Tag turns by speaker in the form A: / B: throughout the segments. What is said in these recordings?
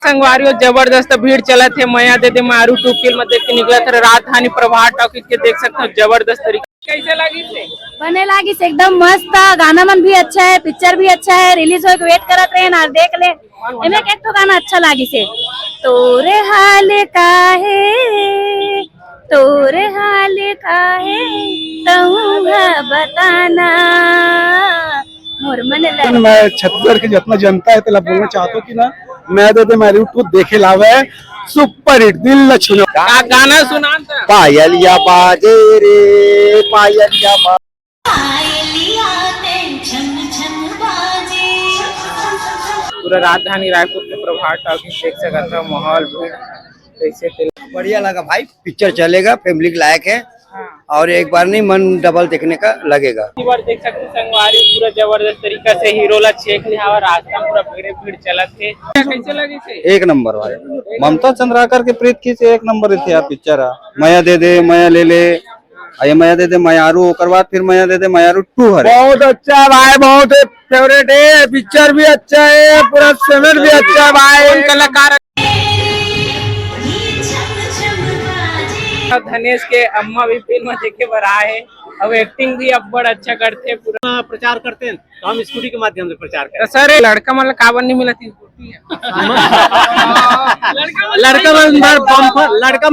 A: संगवारियों जबरदस्त भीड़ चला थे मया दे दे मारू टू फिल्म देख के निकला था राजधानी प्रभात टॉकीज के देख सकते हो जबरदस्त तरीके कैसे लगी थे
B: बने लागी से एकदम मस्त था। गाना मन भी अच्छा है, पिक्चर भी अच्छा है। रिलीज हो के वेट करत रहे ना देख ले। एमे एक तो गाना अच्छा लागी से तोरे हाल काहे तहुआ बताना मोर मन लगे।
C: मैं छत्तीसगढ़ की जितना जनता है तो बोलना चाहता हूँ कि ना मैं दे मारी टू देखे लावे सुपर हिट दिल न छुनो
A: गाना सुना था
C: पायलिया बाजे रे पायलिया
A: पूरा राजधानी रायपुर के प्रभात टॉकीज देख सकता था माहौल भीड़ कैसे
D: बढ़िया लगा भाई। पिक्चर चलेगा, फैमिली के लायक है। और एक बार नहीं मन डबल देखने का लगेगा।
A: बार देख सकते संगवारी पूरा जबरदस्त तरीका से हीरो ला चेक लिया और रास्ता पूरा भीड़ चला थे कैसे लगी थे
E: एक नंबर भाई। ममता चंद्राकर के प्रीत की से एक नंबर थे यार पिक्चर मया दे दे मया ले ले ये मया दे दे मयारू ओकर बाद फिर मया दे दे मयारू 2 है।
C: बहुत अच्छा भाई, बहुत फेवरेट है। पिक्चर भी अच्छा है, पूरा सेवन भी अच्छा है भाई।
A: कलाकार धनेश के अम्मा भी फिल्म देखे बर आए अब एक्टिंग भी अब बड़ा अच्छा करते पूरा
F: प्रचार करते हैं तो हम स्कूटी के माध्यम से प्रचार करते हैं।
A: सर लड़का मतलब काबर नहीं मिला थी
F: लड़का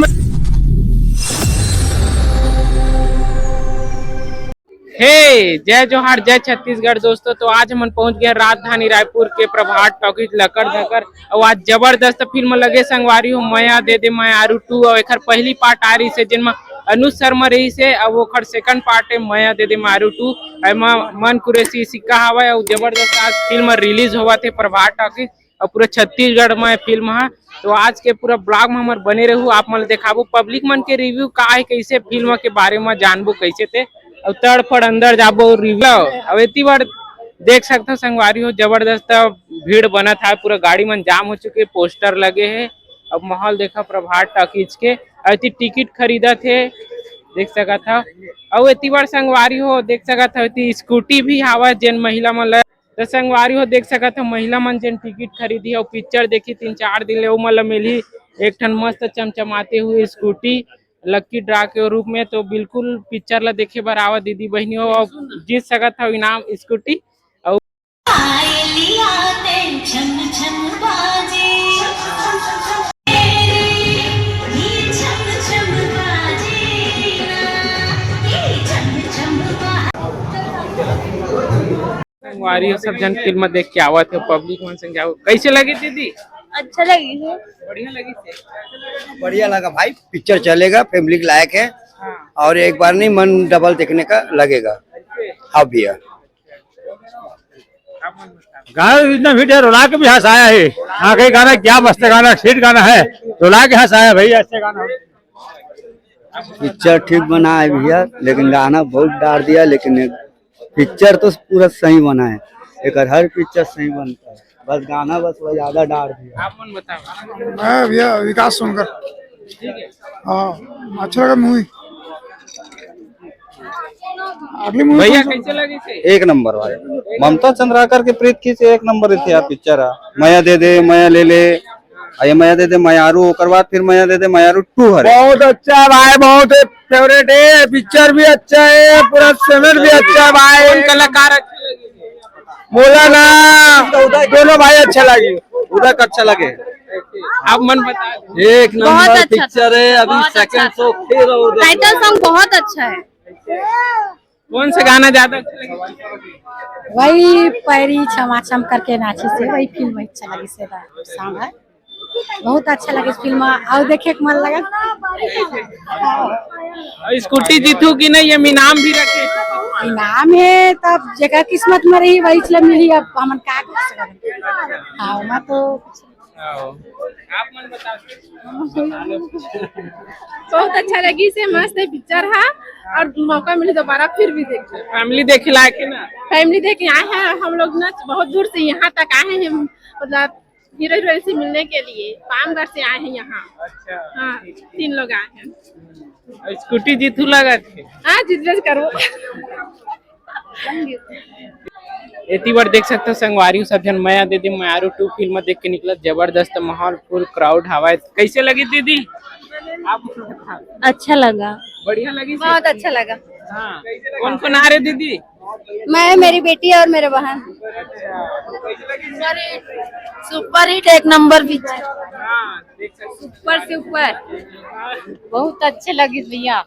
A: हे जय जोहार जय छत्तीसगढ़ दोस्तों। तो आज हम पहुंच गए राजधानी रायपुर के प्रभात टॉकीज लकड़ धकर और आज जबरदस्त फिल्म लगे संगवारी हो मया दे दे मयारू 2 और एक पहली पार्ट आ रही से जिनमें अनुज शर्मा रही से अब वो सेकंड पार्ट है मया दे दे मारू 2 मन कुरेसी सिक्का हवा और जबरदस्त आज फिल्म रिलीज हुआ थे प्रभात टॉकीज और पूरा छत्तीसगढ़ में फिल्म है। तो आज के पूरा ब्लॉग में हमारे बने रहू आप मन दिखाबू पब्लिक मन के रिव्यू का है कैसे फिल्म के बारे में जानबू कैसे थे अब तड़फड़ अंदर जाबो रिव्यू अब इतनी बार देख सकते हो संगवारी हो जबरदस्त भीड़ बना था पूरा गाड़ी में जाम हो चुके पोस्टर लगे हैं। अब माहौल देखा प्रभात टॉकीज के अति टिकट खरीदा थे देख सका था और इतनी बार संगवारी हो देख सका था स्कूटी भी हवा जिन महिला मन तो संगवारी हो देख सका था महिला मन जिन टिकट खरीदी और पिक्चर देखी 3-4 दिन ले मतलब मिली एक ठन मस्त चमचमाते हुए स्कूटी लक्की ड्रा के रूप में। तो बिल्कुल पिक्चर ला देखे बर आवा दीदी बहनियों और जीत सकत था इनाम स्कूटी और संगवारी सब जन फिल्म देख के आवा थे पब्लिक मन संग जाओ कैसे लगी दीदी
B: अच्छा लगी है,
A: बढ़िया लगी थी
D: बढ़िया लगा भाई। पिक्चर चलेगा, फैमिली के लायक है। और एक बार नहीं मन डबल देखने का लगेगा। हाँ भैया
F: गाना इतना हिट है, रुला के भी हंसाया है। आगे गाना क्या मस्त गाना, हिट गाना है, रुला के हंसाया भैया, अच्छा गाना।
D: पिक्चर ठीक बना है भैया, लेकिन गाना बहुत डाल दिया। लेकिन पिक्चर तो पूरा सही बना है। एक हर पिक्चर सही बनता है, बस गाना बस वो ज्यादा डाल दिया।
A: आप मन बताओ।
C: मैं भैया विकास सोनकर। हाँ अच्छा लगा मूवी। अगली मूवी
A: भैया कैसे लगी थी
E: एक नंबर भाई। ममता चंद्राकर के प्रीत की से एक नंबर थे यार पिक्चर मया दे दे मया ले ले ये मया दे दे मयारू ओकर बाद फिर मया दे दे मयारू 2 है।
C: बहुत अच्छा भाई, बहुत फेवरेट है। पिक्चर भी अच्छा है, पूरा सेवन भी अच्छा है भाई।
A: कलाकार अच्छे लगे
C: बोला ना दोनों भाई अच्छा लगे,
E: उधर अच्छा लगे।
A: आप मन बता
E: एक
B: बहुत
E: नंबर
B: अच्छा
E: पिक्चर है। अभी
B: बहुत
E: सेकंड
B: अच्छा
E: शो फिर और
B: टाइटल सॉन्ग बहुत अच्छा है।
A: कौन सा गाना ज्यादा अच्छा लगे
B: वही पैरी क्षमा क्षम करके नाची से वही फिल्म अच्छा लगी से सॉन्ग है, बहुत अच्छा लगे फिल्म और देखे के मन लगा।
A: स्कूटी जीतू की नहीं ये इनाम भी रखे
B: इनाम है तब जगह किस्मत में रही वही चल मिली। अब हमन का कर सकते हाँ मैं तो
A: आप मन बता
G: बहुत अच्छा लगी से मस्त है पिक्चर है और मौका मिले दोबारा फिर भी देखें।
A: फैमिली देखे लायक है ना
G: फैमिली देख के आए हैं हम लोग ना बहुत दूर से यहाँ तक आए हैं मतलब हीरो हीरोइन से मिलने के लिए पामगढ़ से आए हैं यहाँ।
A: अच्छा
G: हाँ 3 लोग आए हैं।
A: स्कूटी जीतू लगा थे
G: हाँ जिद करो
A: इतनी बार देख सकते हो संगवारी सब जन माया दीदी मायारू 2 फिल्म देख के निकला, जबरदस्त माहौल, फुल क्राउड हवा। कैसे लगी दीदी आप?
B: अच्छा लगा,
A: बढ़िया लगी से?
B: बहुत अच्छा लगा।
A: हाँ। कौन कौन आ रहे दीदी?
B: मैं, मेरी बेटी और मेरे बहन। सुपर हिट, एक नंबर पिक्चर,
A: हाँ, देख सकते
B: सुपर सुपर, बहुत अच्छे लगी भैया।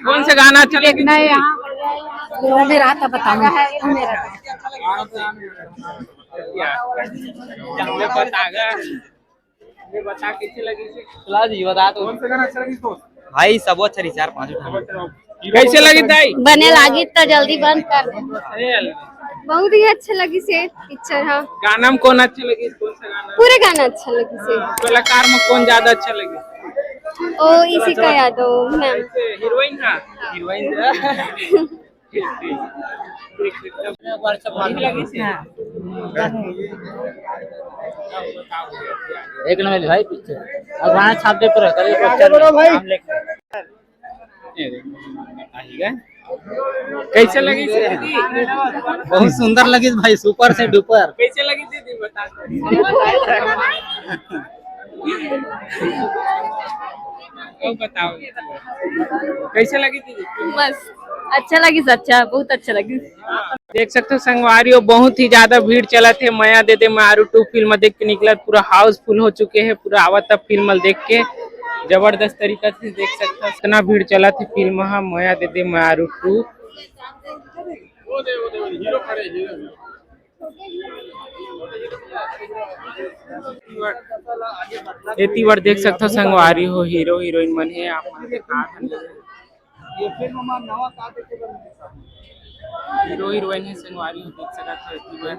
A: कौन सा गाना अच्छा लगा?
B: देखना है यहाँ मेरा था, बताऊंगा
A: बता कैसे लगी से?
E: जी बता दो। कौन सा गाना अच्छा लगी तो? भाई सब अच्छा रही, 4-5 उठा।
A: कैसे लगी ताई?
B: बने लगी तो जल्दी बंद कर दे। बहुत ही अच्छा लगी से पिक्चर। हाँ,
A: गाना में कौन अच्छा लगी? कौन सा गाना?
B: पूरे गाना अच्छा लगी से।
A: कलाकार में कौन ज्यादा अच्छा लगे?
B: ओ इसी का याद हो मैम।
A: हीरोइन? हाँ, हीरोइन।
F: एक नंबर भाई पिक्चर, अब गाना छाप दे पूरा करे
A: कैसे लगी दीदी?
F: बहुत सुंदर लगी भाई, सुपर से डुपर।
A: कैसे लगी दीदी बता। बताओ कैसे लगी दीदी?
B: बस अच्छा लगी, सच्चा बहुत अच्छा लगी।
A: देख सकते हो संगवारी बहुत ही ज्यादा भीड़ चला थे। माया दे दे मायारू 2 फिल्म देख के निकला, पूरा हाउसफुल हो चुके हैं, पूरा आवत फिल्म देख के जबरदस्त तरीका से देख सकते हो इतना भीड़ चला थी फिल्म। हाँ, माया दे दे मायारू 2। इतनी बार देख सकते हो संगवारी हो हीरो हीरोइन मन है। आप हीरो हीरोइन है संगवारी हो देख सकते हो इतनी बार।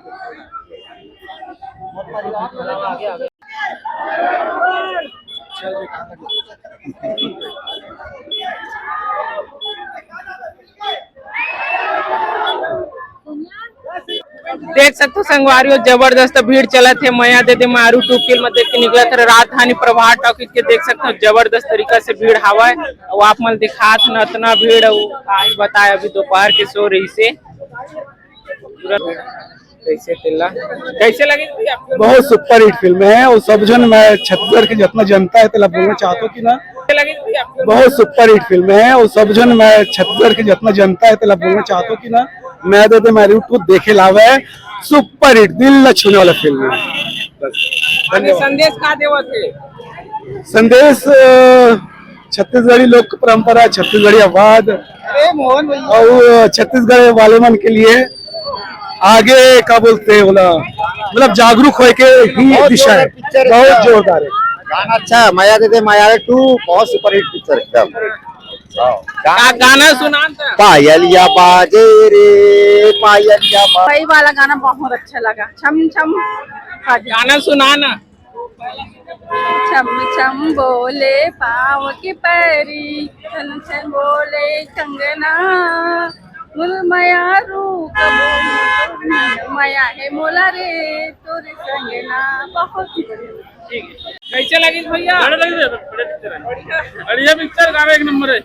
A: देख सकते हो संगवारी हो जबरदस्त भीड़ चला थे। माया दे दे मायारू 2 फिल्म देख के निकला था राजधानी प्रभात टॉकीज के। देख सकते हो जबरदस्त तरीका से भीड़ हवा है। और आप मन दिखा था इतना भीड़ बताए अभी दोपहर के सो रही से कैसे तिल्ला कैसे लगी थी आपको?
C: बहुत सुपर हिट फिल्म है और सब जन, मैं छत्तीसगढ़ की जितना जनता है तेला बोलना चाहता हूँ कि ना
A: लगी थी आपको?
C: बहुत सुपर हिट फिल्म है और सब जन, मैं छत्तीसगढ़ की जितना जनता है तेला बोलना चाहता हूँ कि ना मैं दे मायारू 2 देखे लावे है। सुपर हिट, दिल न छूने वाला फिल्म है।
A: आगे संदेश का देवा थे?
C: संदेश छत्तीसगढ़ी लोक परंपरा, छत्तीसगढ़ी आवाज और छत्तीसगढ़ वाले मन के लिए आगे क्या बोलते हैं बोला, मतलब जागरूक होए के ही दिशा है। बहुत जोरदार है
E: गाना, अच्छा माया दे दे मायारू 2 बहुत सुपर हिट पिक्चर एकदम।
A: गाना सुना था?
E: पायलिया बाजे रे पायलिया बाजे।
G: वही वाला गाना बहुत अच्छा लगा। छम छम
A: गाना सुना ना।
G: छम छम बोले पाँव की पैरी, छम छम बोले कंगना, मुल मायारू कबो माया है मोला रे तोरे संगना। बहुत
A: कैसे लगी भैया? बढ़िया पिक्चर, गाना एक नंबर है।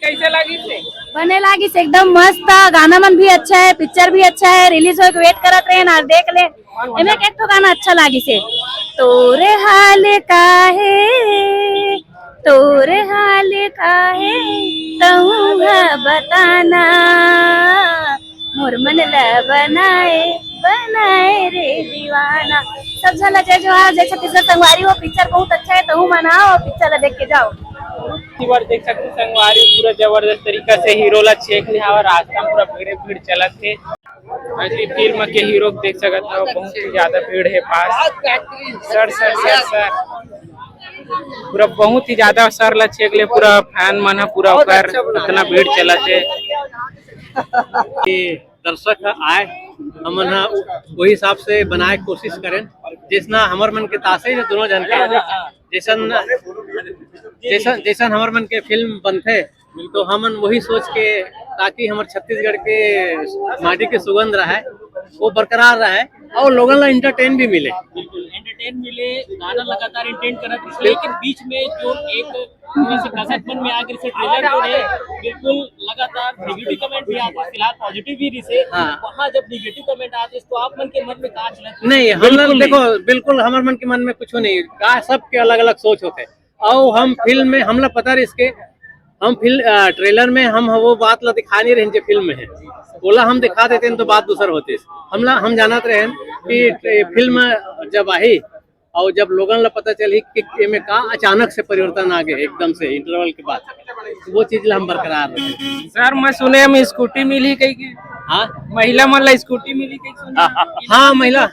A: कैसे लगी थे?
B: बने लगी से एकदम मस्त था। गाना मन भी अच्छा है, पिक्चर भी अच्छा है। रिलीज हो के वेट करत रहे ना, देख ले। एमे एक तो गाना अच्छा लगी से, तोरे हाल काहे, तोरे हाल काहे कहूँगा बताना, मोर मन ला बनाए बनाए रे दीवाना। सब झला जय जोहार, जय छत्तीसगढ़। संगवारी हो पिक्चर बहुत अच्छा है, तहु मनाओ पिक्चर ला देख के जाओ।
A: बार देख सकते संगवारी पूरा जबरदस्त तरीका से हीरो ला चेक लिया और रास्ता पूरा भीड़ चला थे। ऐसी फिल्म के हीरो देख सकते हो बहुत ही ज्यादा भीड़ है पास। सर सर सर सर पूरा बहुत ही ज्यादा सर ला चेक ले पूरा फैन मन पूरा ऊपर इतना भीड़ चला थे।
F: दर्शक आए हम वही हिसाब से बनाए कोशिश करें जिसना हमर मन के तासे दोनों जन के जैसन हमर मन के फिल्म बनते तो हमन वही सोच के ताकि हमारे छत्तीसगढ़ के माटी के सुगंध रहे वो बरकरार रहे और लोगों ला एंटरटेन भी मिले। गाना लगातार एंटरटेन करत लेकिन बीच में जो एक कैसेट में आकर ट्रेलर जो है बिल्कुल लगातार नेगेटिव कमेंट भी आते हैं, फिलहाल पॉजिटिव भी रिसे वहाँ जब नेगेटिव कमेंट आते हैं तो आप मन के मन में कहा चलते नहीं, हम देखो बिल्कुल हमारे मन के मन में कुछ नहीं, का सबके अलग अलग सोच होते हैं। और हम फिल्म में हमला पता रही इसके, हम फिल्म ट्रेलर में हम वो बात ला दिखा नहीं रहे जो फिल्म में है, बोला हम दिखा देते हैं तो बात दूसर होती है। हम जानत रहे कि फिल्म जब आई और जब लोगों ला पता चली कि में का अचानक से परिवर्तन आ गए एकदम से इंटरवल के बाद, तो वो चीज ला हम बरकरार रहे।
A: सर मैं सुने हम स्कूटी मिली कहीं के,
F: हाँ
A: महिला मन ला स्कूटी मिली कहीं?
F: हाँ महिला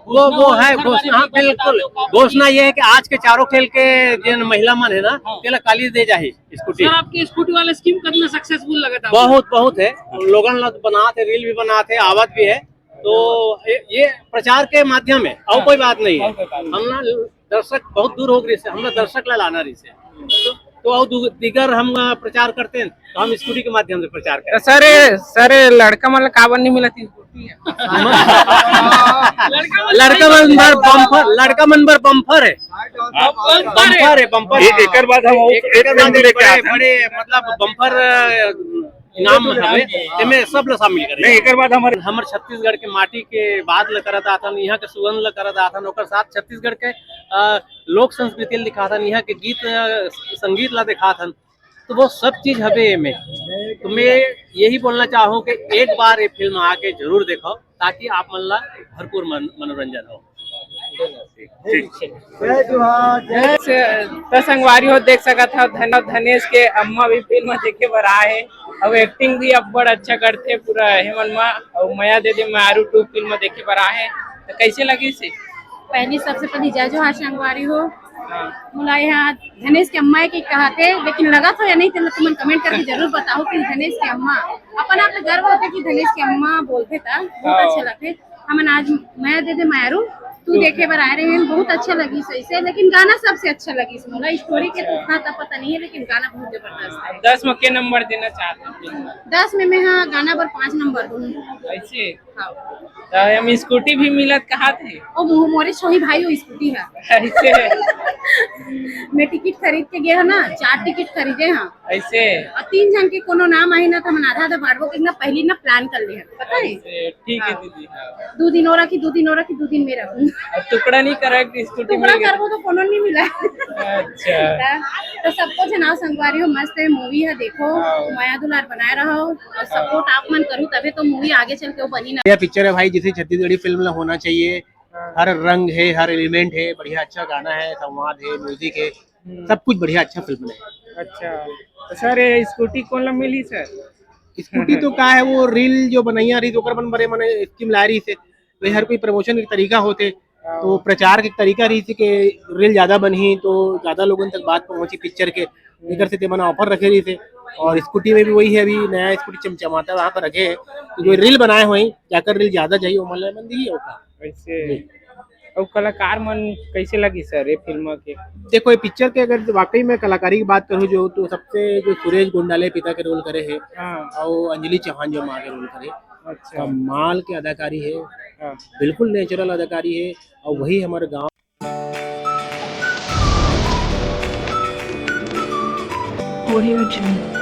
F: वो है घोषणा, हाँ बिल्कुल घोषणा ये है कि आज के चारों खेल के जो महिला मन है ना तेला काली दे जाए स्कूटी।
A: आपकी स्कूटी वाला स्कीम कितना सक्सेसफुल लगा था?
F: बहुत है, लोगों ला बनाते, रील भी बनाते, आवत भी है, तो ये प्रचार के माध्यम है और कोई बात नहीं है। हम ना दर्शक बहुत दूर हो गए से, हम दर्शक ला लाना रही से तो और दीगर हम प्रचार करते हैं तो हम स्कूटी के माध्यम से प्रचार करते हैं।
A: सर लड़का मतलब काबर नहीं मिला थी स्कूटी?
F: लड़का मनबर बम्फर है, बम्फर
C: एकर बाद हम
F: बड़े मतलब बम्फर इनाम हमें में सब लोग शामिल करें।
C: नहीं एकर बाद
F: हमारे छत्तीसगढ़ के माटी के बात ल करत आथन, यहाँ के सुगंध ल करत आथन, ओकर साथ छत्तीसगढ़ के लोक संस्कृति ल दिखाथन, यहाँ के गीत संगीत ला दिखाथन, तो वो सब चीज हवे में। तो मैं यही बोलना चाहूँ कि एक बार ये फिल्म आके जरूर देखो ताकि आप मन ला भरपूर मनोरंजन हो।
A: तो संगवारी हो देख सका था धनेश के अम्मा भी फिल्म देखे बर आए और एक्टिंग भी अब बड़ा अच्छा करते पूरा हेमन मा और मया दे दे मारू 2 फिल्म देखे बर आए, तो कैसे लगी से?
G: पहली सबसे पहली जय जोहार संगवारी हो, मुला यहाँ धनेश के अम्मा के कहते, लेकिन लगा था या नहीं तो तुम कमेंट करके जरूर बताओ कि धनेश के अम्मा अपन आप गर्व होते कि धनेश के अम्मा बोलते था, बहुत अच्छे लगते। हम आज मया दे दे मारू तू देखे बार आ रहे हैं, बहुत अच्छा लगी सही से, लेकिन गाना सबसे अच्छा लगी इसमें। स्टोरी के तो उतना तो पता नहीं है, लेकिन गाना बहुत जबरदस्त है।
A: 10 में के नंबर देना चाहते हैं?
G: 10 में मैं हाँ गाना पर 5 नंबर दूँ।
A: ऐसे
G: हाँ
A: तो हम स्कूटी भी मिलत कहा थे
G: और मोरे छोही भाई वो स्कूटी है
A: ऐसे
G: मैं टिकट खरीद के गया ना, 4 टिकट खरीदे हाँ
A: ऐसे
G: और 3 जन के कोनो नाम आई ना तो हम आधा बांटबो के ना पहली ना प्लान कर ले पता है।
A: ठीक है दीदी।
G: 2 दिन और रखी 2 दिन और रखी 2 दिन में रहूं।
A: अब टुकड़ा नहीं करा कि स्कूटी
G: टुकड़ा
A: मिल गया?
G: करबो तो कोनो नहीं मिला।
A: अच्छा
G: तो सबको जनाव संगवारी हो, मस्त है मूवी है, देखो माया दुलार बनाए रहो और सपोर्ट आप मन करूँ तभी तो मूवी आगे चल के वो बनी ना।
F: यह पिक्चर है भाई जिसे छत्तीसगढ़ी फिल्म में होना चाहिए, हर रंग है, हर एलिमेंट है, बढ़िया अच्छा गाना है, संवाद है, म्यूजिक है, सब कुछ बढ़िया अच्छा फिल्म है।
A: अच्छा तो सर ये स्कूटी कौन ला मिली सर?
F: स्कूटी तो का है वो रील जो बनैया रही तो बन बड़े मने स्कीम ला रही से, तो हर कोई प्रमोशन के तरीका होते, तो प्रचार के तरीका रही थी कि रील ज्यादा बनी तो ज्यादा लोगों तक बात पहुंची पिक्चर के, इधर से तेमन ऑफर रखे रही थे। और स्कूटी में भी वही है, अभी नया स्कूटी चमचमाता वहाँ पर रखे है, तो जो रील बनाए हुए जाकर रील ज्यादा चाहिए मतलब मन दी
A: वैसे और कलाकार मन कैसे लगी सर ये फिल्म के?
F: देखो ये पिक्चर के अगर वाकई में कलाकारी की बात करूँ जो तो सबसे जो सुरेश गुंडाले पिता के रोल करे है और अंजलि चौहान जो माँ के रोल करे,
A: अच्छा
F: कमाल की अदाकारी है, बिल्कुल नेचुरल अदाकारी है और वही हमारे गाँव
H: Audio Jungle.